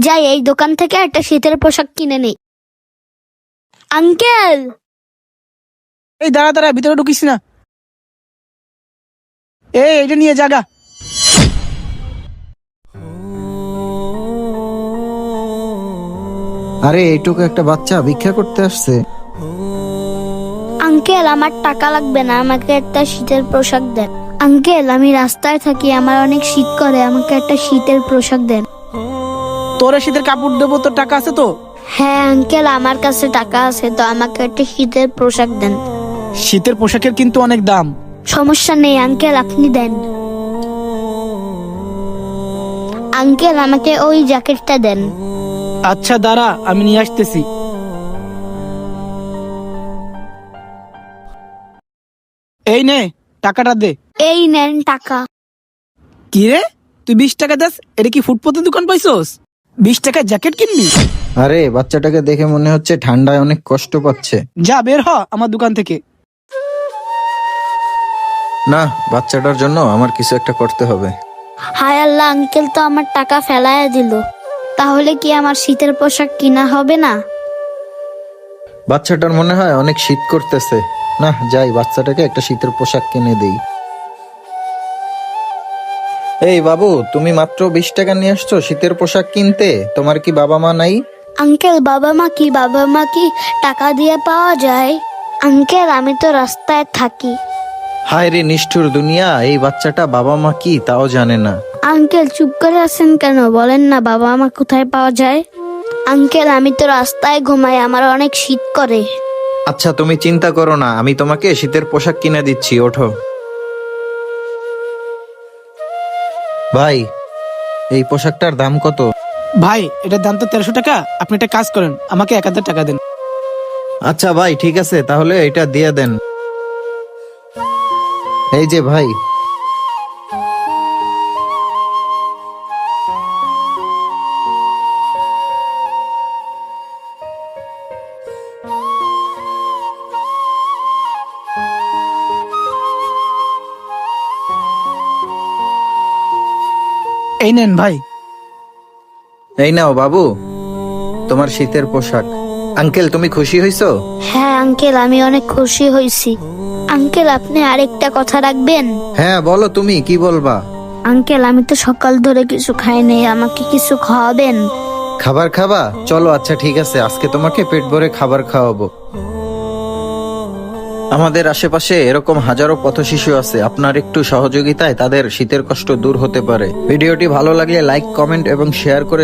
যাই এই দোকান থেকে একটা শীতের পোশাক কিনে নেই। আঙ্কেল, এই দাঁড়া দাঁড়া, ভিতরে ঢুকিস না। এইটা নিয়ে জাগা। আরে এইটুকু একটা বাচ্চা ভিক্ষা করতে আসছে। আঙ্কেল আমার টাকা লাগবে না, আমাকে একটা শীতের পোশাক দেন। আঙ্কেল আমি রাস্তায় থাকি, আমার অনেক শীত করে, আমাকে একটা শীতের পোশাক দেন। তোর শীতের কাপড় দেবো, তোর টাকা আছে তো? হ্যাঁ আঙ্কেল আমার কাছে টাকা আছে, তো আমাকে একটা শীতের পোশাক দেন। শীতের পোশাকের কিন্তু অনেক দাম। সমস্যা নেই আঙ্কেল, আপনি দেন। আঙ্কেল আমাকে ওই জ্যাকেটটা দেন। আচ্ছা দাঁড়া, আমি নিয়ে আসতেছি। এই নে, টাকাটা দে। এই নেন টাকা। কি রে, তুই 20 টাকা দাস? এটা কি ফুটপাতের দোকান পাইছস? 20 টাকায় জ্যাকেট কিনবি? আরে বাচ্চাটাকে দেখে মনে হচ্ছে ঠান্ডায় অনেক কষ্ট পাচ্ছে। যা বের হ আমার দোকান থেকে। না, বাচ্চাটার জন্য আমার কিছু একটা করতে হবে। হায় আল্লাহ, আঙ্কেল তো আমার টাকা ফেলাইয়া দিল। তাহলে কি আমার শীতের পোশাক কিনা হবে না? বাচ্চাটার মনে হয় অনেক শীত করতেছে। না, যাই বাচ্চাটাকে একটা শীতের পোশাক কিনে দেই। এই বাবু, তুমি মাত্র 20 টাকা নিয়ে আসছো শীতের পোশাক কিনতে? তোমার কি বাবা মা নাই? আঙ্কেল বাবা মা কি টাকা দিয়ে পাওয়া যায়? আঙ্কেল আমি তো রাস্তায় থাকি। হায় রে নিষ্ঠুর দুনিয়া, এই বাচ্চাটা বাবা মা কি তাও জানে না। আঙ্কেল চুপ করে আছেন কেন, বলেন না বাবা মা কোথায় পাওয়া যায়? আঙ্কেল আমি তো রাস্তায় ঘুমাই, আমার অনেক শীত করে। আচ্ছা তুমি চিন্তা করো না, আমি তোমাকে শীতের পোশাক কিনে দিচ্ছি, ওঠো। ভাই, এই পোশাকটার দাম কত? ভাই এটার দাম তো 1300 টাকা। আপনি একটা কাজ করেন, আমাকে 1000 টাকা দেন। আচ্ছা ভাই ঠিক আছে, তাহলে এটা দিয়ে দেন। এই যে ভাই। এই নেন ভাই। এই নাও বাবু, তোমার শীতের পোশাক। আঙ্কেল তুমি খুশি হইছো? হ্যাঁ আঙ্কেল আমি অনেক খুশি হয়েছি। আঙ্কেল আপনি আরেকটা কথা রাখবেন? হ্যাঁ বলো, তুমি কি বলবা? আঙ্কেল আমি তো সকাল ধরে কিছু খাই নাই, আমাকে কিছু খাওয়াবেন? খাবার খাবা? চলো আচ্ছা ঠিক আছে, আজকে তোমাকে পেট ভরে খাবার খাওয়াবো। আমাদের আশেপাশে এরকম হাজারো পথশিশু আছে, আপনার একটু সহযোগিতায় তাদের শীতের কষ্ট দূর হতে পারে। ভিডিওটি ভালো লাগলে লাইক, কমেন্ট এবং শেয়ার করে